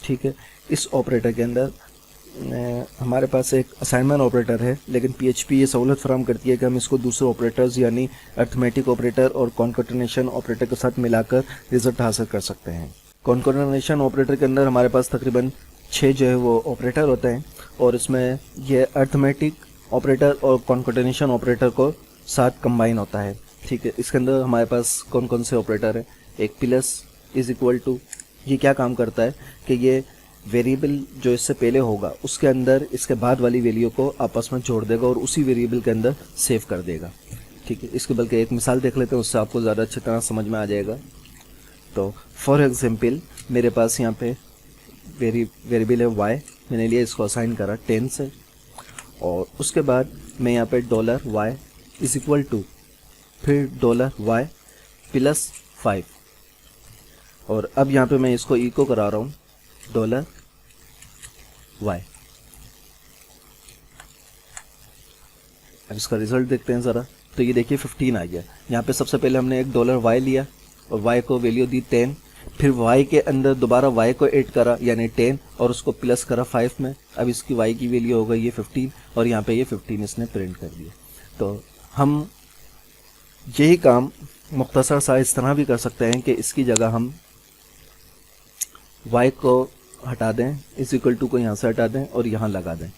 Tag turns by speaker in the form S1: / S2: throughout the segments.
S1: ठीक है। इस ऑपरेटर के अंदर हमारे पास एक असाइनमेंट ऑपरेटर है, लेकिन पीएचपी ये सहूलत फराहम करती है कि हम इसको दूसरे ऑपरेटर्स यानी अर्थमेटिक ऑपरेटर और कॉन्कैटिनेशन ऑपरेटर के साथ मिलाकर रिजल्ट हासिल कर सकते हैं। कॉन्कैटिनेशन ऑपरेटर के अंदर हमारे पास तकरीबन 6 जो है वो ऑपरेटर होते हैं, और इसमें ये अर्थमेटिक ऑपरेटर और कॉन्कैटिनेशन ऑपरेटर को साथ कंबाइन होता है। ठीक है। इसके अंदर हमारे पास कौन कौन से ऑपरेटर हैं। एक प्लस इज इक्वल टू, ये क्या काम करता है कि ये वेरिएबल जो इससे पहले होगा उसके अंदर इसके बाद वाली वैल्यू को आपस में जोड़ देगा और उसी वेरिएबल के अंदर सेव कर देगा। ठीक है। इसके बल्कि एक मिसाल देख लेते हैं, उससे आपको ज़्यादा अच्छी तरह समझ में आ जाएगा। तो फॉर एग्जांपल मेरे पास यहाँ पे वेरिएबल है y, मैंने लिया इसको असाइन करा 10 से, और उसके बाद मैं यहाँ पे $y इज इक्वल टू फिर $y प्लस 5, और अब यहाँ पे मैं इसको इको करा रहा हूँ $y। अब इसका रिजल्ट देखते हैं ज़रा। तो ये देखिए 15 आ गया। यहाँ पे सबसे पहले हमने एक $y लिया और y को वैल्यू दी 10, फिर y के अंदर दोबारा y को ऐड करा यानी 10 और उसको प्लस करा 5 में। अब इसकी y की वैल्यू हो गई ये 15, और यहाँ पे ये 15 इसने प्रिंट कर दिया। तो हम यही काम मुख्तसर सा इस तरह भी कर सकते हैं कि इसकी जगह हम y को हटा दें, इज इक्वल टू को यहाँ से हटा दें और यहाँ लगा दें।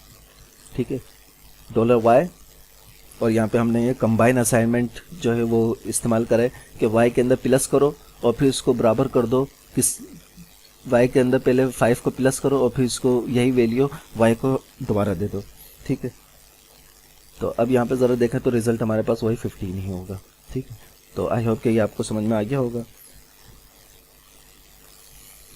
S1: ठीक है। $y, और यहाँ पे हमने ये कंबाइन असाइनमेंट जो है वो इस्तेमाल करा है कि y के अंदर प्लस करो और फिर इसको बराबर कर दो, किस y के अंदर पहले 5 को प्लस करो और फिर इसको यही वैल्यू y को दोबारा दे दो। ठीक है। तो अब यहाँ पे ज़रा देखें तो रिज़ल्ट हमारे पास वही 15 ही होगा। ठीक है। तो आई होप कि ये आपको समझ में आ गया होगा।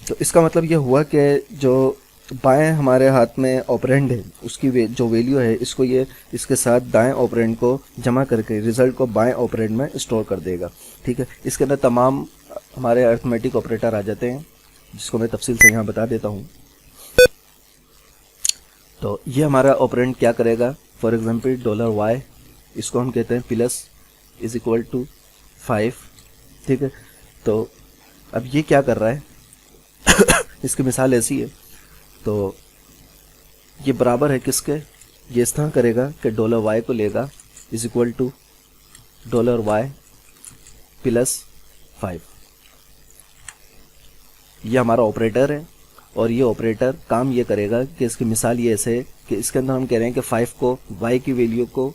S1: तो इसका मतलब ये हुआ कि जो बाएं हमारे हाथ में ऑपरेंड है उसकी जो वैल्यू है इसको ये इसके साथ दाएं ऑपरेंड को जमा करके रिज़ल्ट को बाएं ऑपरेंड में स्टोर कर देगा। ठीक है। इसके अंदर तमाम हमारे अर्थमेटिक ऑपरेटर आ जाते हैं, जिसको मैं तफसील से यहाँ बता देता हूँ। तो ये हमारा ऑपरेंड क्या करेगा, फॉर एग्जांपल $y, इसको हम कहते हैं प्लस इज इक्वल टू 5। ठीक है। तो अब ये क्या कर रहा है इसकी मिसाल ऐसी है। तो ये बराबर है किसके, ये इस तरह करेगा कि $y को लेगा is equal to $y plus 5। ये हमारा ऑपरेटर है, और ये ऑपरेटर काम ये करेगा कि इसकी मिसाल ये ऐसे है कि इसके अंदर हम कह रहे हैं कि 5 को y की वैल्यू को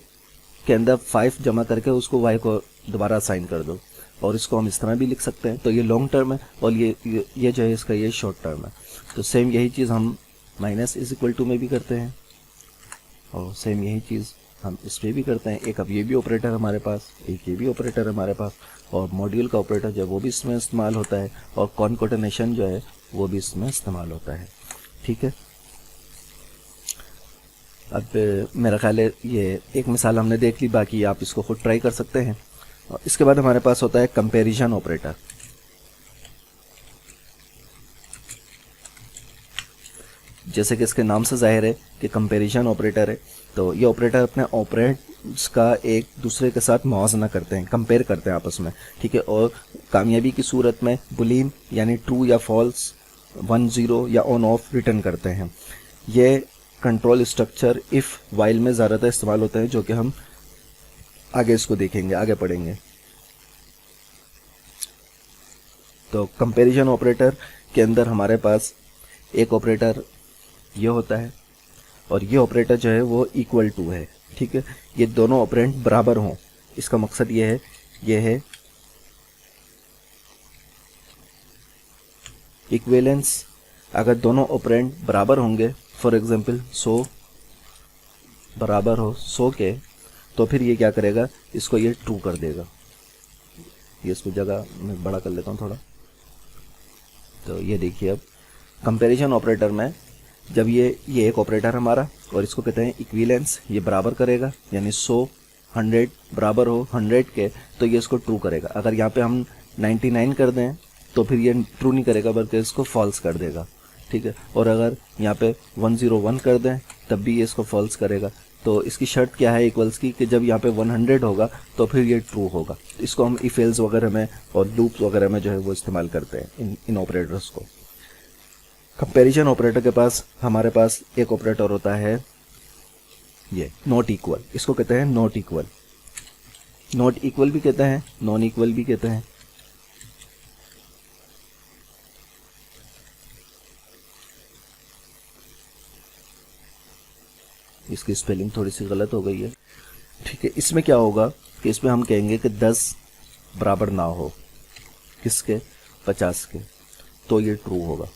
S1: के अंदर 5 जमा करके उसको y को दोबारा असाइन कर दो, और इसको हम इस तरह भी लिख सकते हैं। तो ये लॉन्ग टर्म है और ये जो है इसका ये शॉर्ट टर्म है। तो सेम यही चीज़ हम माइनस इज इक्वल टू में भी करते हैं, और सेम यही चीज़ हम इस पर भी करते हैं। एक अब ये भी ऑपरेटर हमारे पास, एक ये भी ऑपरेटर हमारे पास, और मॉड्यूल का ऑपरेटर जो है वो भी इसमें इस्तेमाल होता है, और कॉन्कैटिनेशन जो है वो भी इसमें इस्तेमाल होता है। ठीक है। अब मेरा ख्याल है ये एक मिसाल हमने देख ली, बाकी आप इसको खुद ट्राई कर सकते हैं। इसके बाद हमारे पास होता है कंपैरिजन ऑपरेटर। जैसे कि इसके नाम से जाहिर है कि कंपैरिजन ऑपरेटर है, तो ये ऑपरेटर अपने ऑपरेंड्स का एक दूसरे के साथ मुआवजा करते हैं, कंपेयर करते हैं आपस में। ठीक है। और कामयाबी की सूरत में बुलियन यानी ट्रू या फॉल्स, 1 0 या ऑन ऑफ रिटर्न करते हैं। ये कंट्रोल स्ट्रक्चर इफ़ वाइल में ज़्यादातर इस्तेमाल होता है, जो कि हम आगे इसको देखेंगे, आगे पढ़ेंगे। तो कंपैरिजन ऑपरेटर के अंदर हमारे पास एक ऑपरेटर ये होता है, और ये ऑपरेटर जो है वो इक्वल टू है। ठीक है। ये दोनों ऑपरेंड बराबर हों, इसका मकसद ये है इक्विवेलेंस। अगर दोनों ऑपरेंड बराबर होंगे, फॉर एग्जांपल 100 बराबर हो 100 के, तो फिर ये क्या करेगा, इसको ये ट्रू कर देगा। ये इसको जगह मैं बड़ा कर लेता हूँ थोड़ा। तो ये देखिए, अब कंपैरिजन ऑपरेटर में जब ये एक ऑपरेटर हमारा, और इसको कहते हैं इक्विवेलेंस, ये बराबर करेगा यानी 100 100 बराबर हो 100 के, तो ये इसको ट्रू करेगा। अगर यहाँ पे हम 99 कर दें तो फिर ये ट्रू नहीं करेगा बल्कि इसको फॉल्स कर देगा। ठीक है। और अगर यहाँ पे 101 कर दें तब भी ये इसको फॉल्स करेगा। तो इसकी शर्त क्या है इक्वल्स की, कि जब यहाँ पे 100 होगा तो फिर ये ट्रू होगा। इसको हम इफ एल्स वगैरह में और लूप्स वगैरह में जो है वो इस्तेमाल करते हैं इन ऑपरेटर्स को। कंपैरिजन ऑपरेटर के पास हमारे पास एक ऑपरेटर होता है ये नॉट इक्वल, इसको कहते हैं नॉट इक्वल। नॉट इक्वल भी कहते हैं, नॉन इक्वल भी कहते हैं। इसकी स्पेलिंग थोड़ी सी गलत हो गई है, ठीक है। इसमें क्या होगा कि इसमें हम कहेंगे कि 10 बराबर ना हो किसके, 50 के, तो ये ट्रू होगा।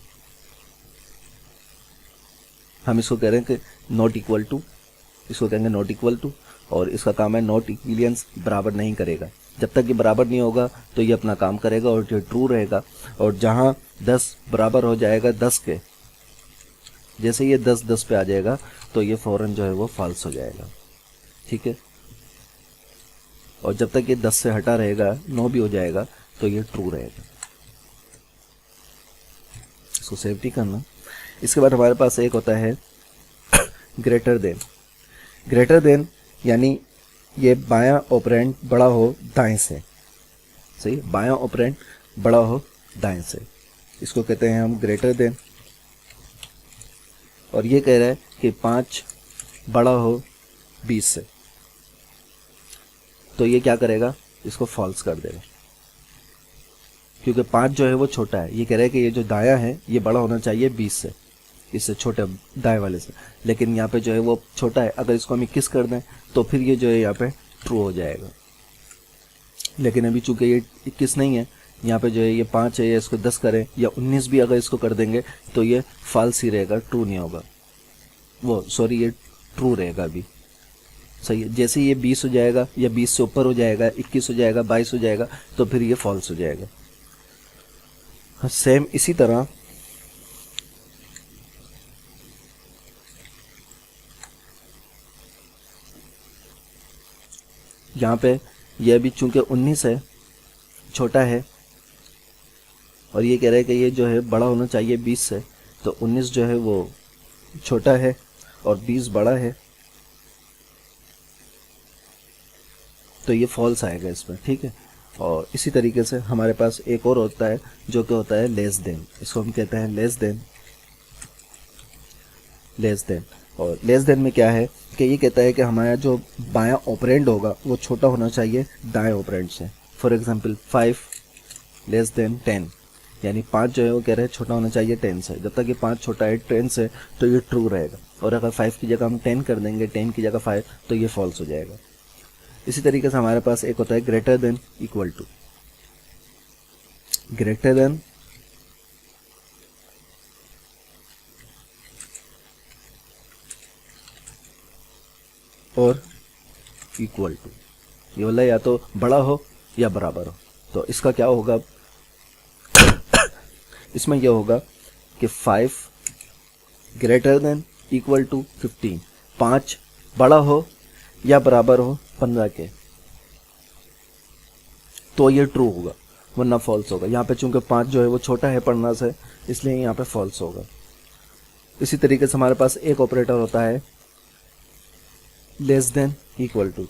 S1: हम इसको कह रहे हैं कि नॉट इक्वल टू, इसको कहेंगे नॉट इक्वल टू, और इसका काम है नॉट इक्विलियंस, बराबर नहीं करेगा। जब तक ये बराबर नहीं होगा तो ये अपना काम करेगा और ये ट्रू रहेगा। और जहाँ 10 बराबर हो जाएगा 10 के, जैसे ये 10 पे आ जाएगा तो ये फौरन जो है वो फॉल्स हो जाएगा, ठीक है। और जब तक ये 10 से हटा रहेगा, 9 भी हो जाएगा, तो ये ट्रू रहेगा। इसको सेफ्टी करना। इसके बाद हमारे पास एक होता है ग्रेटर देन। ग्रेटर देन यानी ये बायां ऑपरेंड बड़ा हो दाएं से, सही, बायां ऑपरेंड बड़ा हो दाएं से, इसको कहते हैं हम ग्रेटर देन। और ये कह रहा है कि 5 बड़ा हो 20 से, तो ये क्या करेगा, इसको फॉल्स कर देगा, क्योंकि 5 जो है वो छोटा है। ये कह रहा है कि ये जो दायां है ये बड़ा होना चाहिए 20 से, इससे छोटे दाएं वाले से, लेकिन यहाँ पे जो है वो छोटा है। अगर इसको हम 21 कर दें तो फिर ये जो है यहाँ पे ट्रू हो जाएगा। लेकिन अभी चूंकि ये 21 नहीं है, यहाँ पे जो है ये 5 है, या इसको 10 करें या 19 भी अगर इसको कर देंगे तो ये फॉल्स ही रहेगा, ट्रू नहीं होगा। वो सॉरी, ये ट्रू रहेगा अभी, सही है। जैसे ये 20 हो जाएगा या 20 से ऊपर हो जाएगा, 21 हो जाएगा, 22 हो जाएगा, तो फिर ये फॉल्स हो जाएगा। सेम इसी तरह यहाँ पे यह भी चूंकि 19 है, छोटा है, और ये कह रहा है कि ये जो है बड़ा होना चाहिए 20 से, तो 19 जो है वो छोटा है और 20 बड़ा है, तो ये फॉल्स आएगा इसमें, ठीक है। और इसी तरीके से हमारे पास एक और होता है जो कि होता है लेस देन। इसको हम कहते हैं लेस देन। लेस देन, और लेस देन में क्या है कि ये कहता है कि हमारा जो बायां ऑपरेंड होगा वो छोटा होना चाहिए दाएं ऑपरेंड से। फॉर एग्जांपल 5 लेस देन 10, यानी 5 जो है वो कह रहे हैं छोटा होना चाहिए 10 से। जब तक ये 5 छोटा है 10 से तो ये ट्रू रहेगा, और अगर 5 की जगह हम 10 कर देंगे, 10 की जगह 5, तो ये फॉल्स हो जाएगा। इसी तरीके से हमारे पास एक होता है greater than equal to. Greater than और इक्वल टू, ये वाला या तो बड़ा हो या बराबर हो। तो इसका क्या होगा, इसमें यह होगा कि 5 ग्रेटर देन इक्वल टू 15, 5 बड़ा हो या बराबर हो 15 के, तो ये ट्रू होगा, वरना फॉल्स होगा। यहाँ पे चूंकि 5 जो है वो छोटा है 15 से, इसलिए यहाँ पे फॉल्स होगा। इसी तरीके से हमारे पास एक ऑपरेटर होता है less than equal to.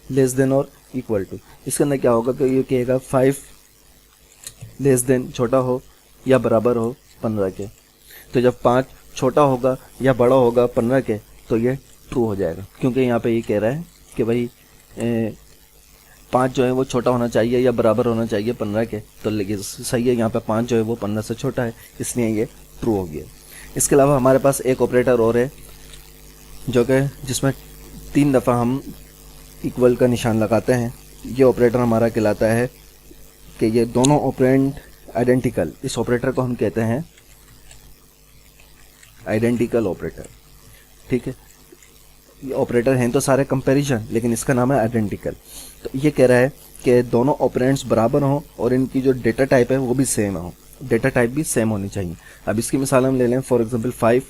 S1: Less than और इक्वल टू, इसके अंदर क्या होगा कि ये कहेगा 5 लेस देन छोटा हो या बराबर हो 15 के। तो जब 5 छोटा होगा या बड़ा होगा 15 के, तो ये ट्रू हो जाएगा, क्योंकि यहाँ पे ये कह रहा है कि भाई 5 जो है वो छोटा होना चाहिए या बराबर होना चाहिए 15 के, तो लेकिन सही है, यहाँ पे 5 जो है वो 15 से छोटा है, इसलिए ये ट्रू हो गया। इसके अलावा हमारे पास एक ऑपरेटर और है जो कि जिसमें 3 दफ़ा हम इक्वल का निशान लगाते हैं। ये ऑपरेटर हमारा कहलाता है कि ये दोनों ऑपरेंड आइडेंटिकल, इस ऑपरेटर को हम कहते हैं आइडेंटिकल ऑपरेटर, ठीक है। ये ऑपरेटर हैं तो सारे कंपैरिजन, लेकिन इसका नाम है आइडेंटिकल। तो ये कह रहा है कि दोनों ऑपरेंड्स बराबर हों और इनकी जो डेटा टाइप है वो भी सेम हो, डेटा टाइप भी सेम होनी चाहिए। अब इसकी मिसाल हम ले लें, for example 5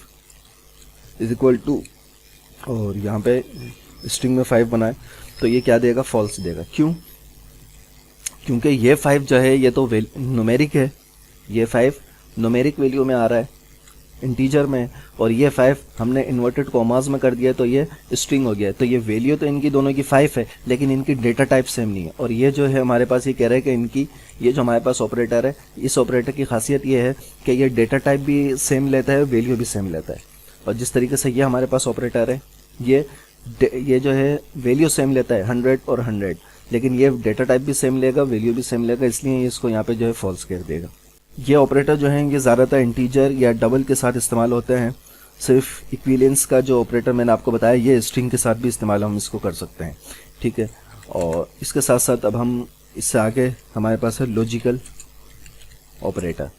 S1: is equal to, और यहाँ पे स्ट्रिंग में 5 बनाए, तो ये क्या देगा, फॉल्स देगा। क्यों? क्योंकि ये 5 जो है ये तो न्यूमेरिक है, ये 5 न्यूमेरिक वैल्यू में आ रहा है, इंटीजर में और ये 5 हमने इन्वर्टेड कॉमास में कर दिया तो ये स्ट्रिंग हो गया। तो ये वैल्यू तो इनकी दोनों की 5 है, लेकिन इनकी डेटा टाइप सेम नहीं है। और ये जो है हमारे पास ये कह रहा है कि इनकी ये जो हमारे पास ऑपरेटर है, इस ऑपरेटर की खासियत ये है कि ये डेटा टाइप भी सेम लेता है, वैल्यू भी सेम लेता है। और जिस तरीके से ये हमारे पास ऑपरेटर है, ये जो है वैल्यू सेम लेता है 100 और 100, लेकिन ये डेटा टाइप भी सेम लेगा, वैल्यू भी सेम लेगा, इसलिए इसको यहाँ पे जो है फॉल्स कह देगा। ये ऑपरेटर जो है ये ज़्यादातर इंटीजर या डबल के साथ इस्तेमाल होते हैं। सिर्फ इक्विवेलेंस का जो ऑपरेटर मैंने आपको बताया, ये स्ट्रिंग के साथ भी इस्तेमाल हम इसको कर सकते हैं, ठीक है। और इसके साथ साथ अब हम इससे आगे हमारे पास है लॉजिकल ऑपरेटर।